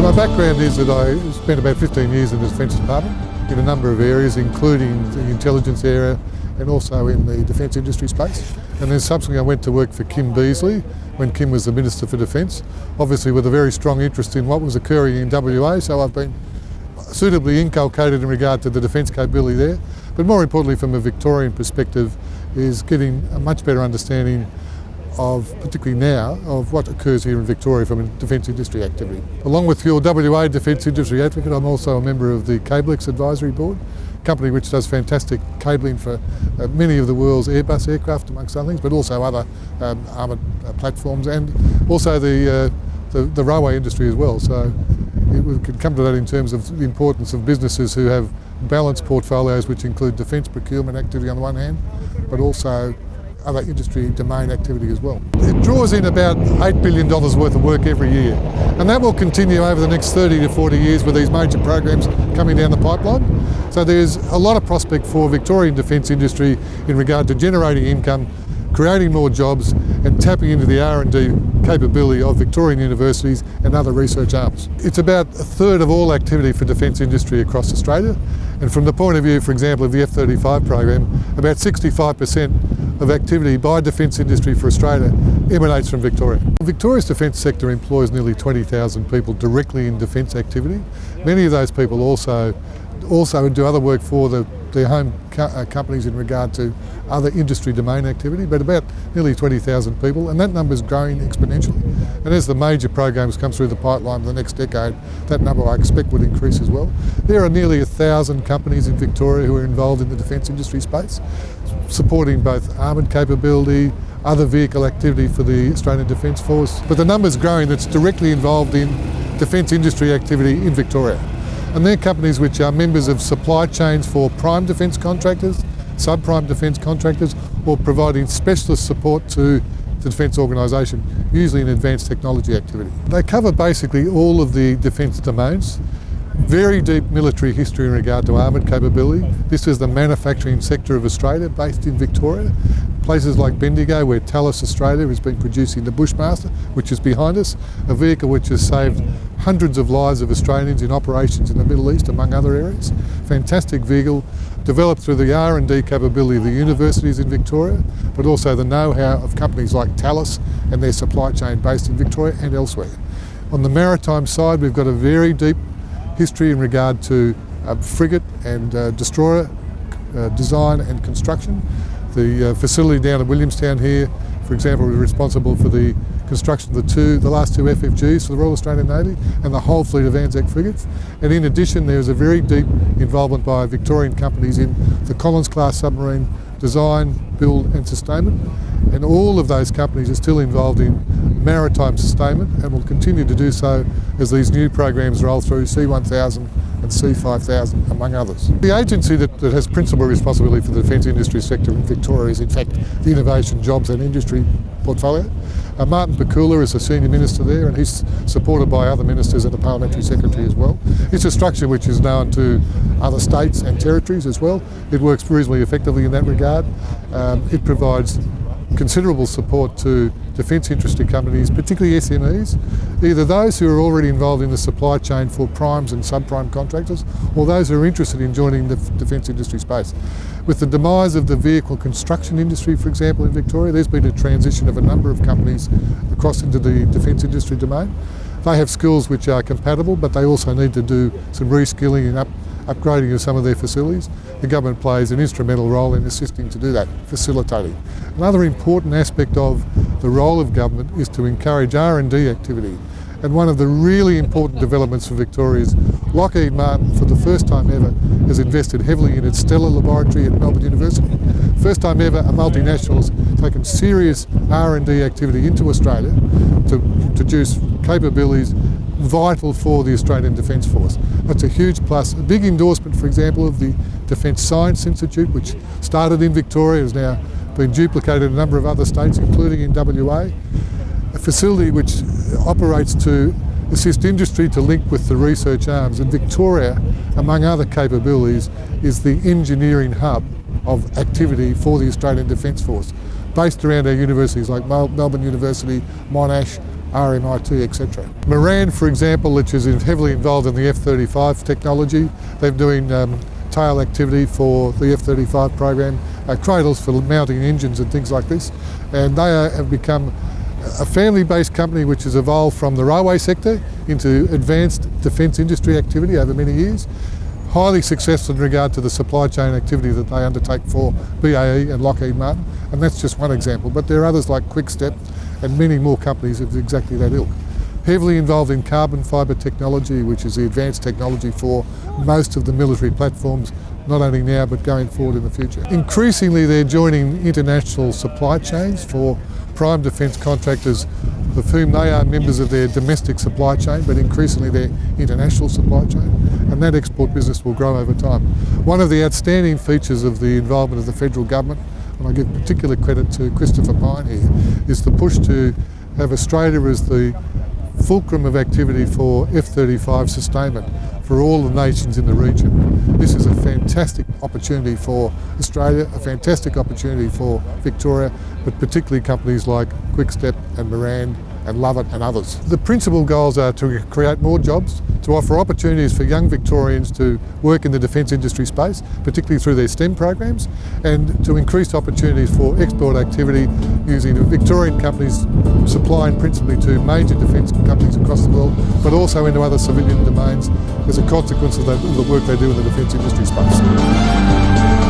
My background is that I spent about 15 years in the Defence Department in a number of areas, including the intelligence area and also in the defence industry space. And then subsequently I went to work for Kim Beazley when Kim was the Minister for Defence, obviously with a very strong interest in what was occurring in WA, so I've been suitably inculcated in regard to the defence capability there. But more importantly from a Victorian perspective is getting a much better understanding of, particularly now, of what occurs here in Victoria from a defence industry activity. Along with your WA Defence Industry Advocate, I'm also a member of the CableX Advisory Board, a company which does fantastic cabling for many of the world's Airbus aircraft, amongst other things, but also other armoured platforms and also the railway industry as well. So we could come to that in terms of the importance of businesses who have balanced portfolios which include defence procurement activity on the one hand, but also other industry domain activity as well. It draws in about $8 billion worth of work every year, and that will continue over the next 30 to 40 years with these major programs coming down the pipeline. So there's a lot of prospect for Victorian defence industry in regard to generating income, creating more jobs and tapping into the R&D capability of Victorian universities and other research arms. It's about a third of all activity for defence industry across Australia, and from the point of view, for example, of the F-35 program, about 65% of activity by defence industry for Australia emanates from Victoria. Victoria's defence sector employs nearly 20,000 people directly in defence activity. Many of those people also do other work for their home companies in regard to other industry domain activity, but about nearly 20,000 people, and that number is growing exponentially. And as the major programs come through the pipeline for the next decade, that number I expect would increase as well. There are nearly 1,000 companies in Victoria who are involved in the defence industry space, supporting both armoured capability, other vehicle activity for the Australian Defence Force. But the number's growing that's directly involved in defence industry activity in Victoria. And they're companies which are members of supply chains for prime defence contractors, sub-prime defence contractors, or providing specialist support to the defence organisation, usually in advanced technology activity. They cover basically all of the defence domains. Very deep military history in regard to armoured capability. This is the manufacturing sector of Australia, based in Victoria. Places like Bendigo, where Thales Australia has been producing the Bushmaster, which is behind us, a vehicle which has saved hundreds of lives of Australians in operations in the Middle East, among other areas. Fantastic vehicle, developed through the R&D capability of the universities in Victoria, but also the know-how of companies like Thales and their supply chain based in Victoria and elsewhere. On the maritime side, we've got a very deep history in regard to frigate and destroyer design and construction. The facility down at Williamstown here, for example, was responsible for the construction of the last two FFGs for the Royal Australian Navy and the whole fleet of Anzac frigates. And in addition, there was a very deep involvement by Victorian companies in the Collins-class submarine design, build and sustainment. And all of those companies are still involved in maritime sustainment and will continue to do so as these new programs roll through, C1000 and C5000 among others. The agency that has principal responsibility for the defence industry sector in Victoria is in fact the Innovation, Jobs and Industry portfolio. Martin Pakula is the Senior Minister there, and he's supported by other ministers and the Parliamentary Secretary as well. It's a structure which is known to other states and territories as well. It works reasonably effectively in that regard. It provides considerable support to defence industry companies, particularly SMEs, either those who are already involved in the supply chain for primes and subprime contractors, or those who are interested in joining the defence industry space. With the demise of the vehicle construction industry, for example, in Victoria, there's been a transition of a number of companies across into the defence industry domain. They have skills which are compatible, but they also need to do some reskilling and upgrading of some of their facilities. The government plays an instrumental role in assisting to do that, facilitating. Another important aspect of the role of government is to encourage R&D activity. And one of the really important developments for Victoria is Lockheed Martin, for the first time ever, has invested heavily in its Stellar laboratory at Melbourne University. First time ever, a multinational has taken serious R&D activity into Australia to produce capabilities vital for the Australian Defence Force. That's a huge plus. A big endorsement, for example, of the Defence Science Institute, which started in Victoria, has now been duplicated in a number of other states, including in WA. A facility which operates to assist industry to link with the research arms. And Victoria, among other capabilities, is the engineering hub of activity for the Australian Defence Force, based around our universities like Melbourne University, Monash, RMIT, etc. Moran, for example, which is heavily involved in the F-35 technology. They're doing tail activity for the F-35 program, cradles for mounting engines and things like this. And they have become a family-based company which has evolved from the railway sector into advanced defence industry activity over many years. Highly successful in regard to the supply chain activity that they undertake for BAE and Lockheed Martin, and that's just one example. But there are others like Quickstep and many more companies of exactly that ilk. Heavily involved in carbon fibre technology, which is the advanced technology for most of the military platforms, not only now but going forward in the future. Increasingly they're joining international supply chains for prime defence contractors of whom they are members of their domestic supply chain, but increasingly their international supply chain, and that export business will grow over time. One of the outstanding features of the involvement of the federal government, and I give particular credit to Christopher Pyne here, is the push to have Australia as the fulcrum of activity for F-35 sustainment for all the nations in the region. This is a fantastic opportunity for Australia, a fantastic opportunity for Victoria, but particularly companies like Quickstep and Moran and Lovett and others. The principal goals are to create more jobs, to offer opportunities for young Victorians to work in the defence industry space, particularly through their STEM programs, and to increase opportunities for export activity using Victorian companies supplying principally to major defence companies across the world, but also into other civilian domains as a consequence of the work they do in the defence industry space.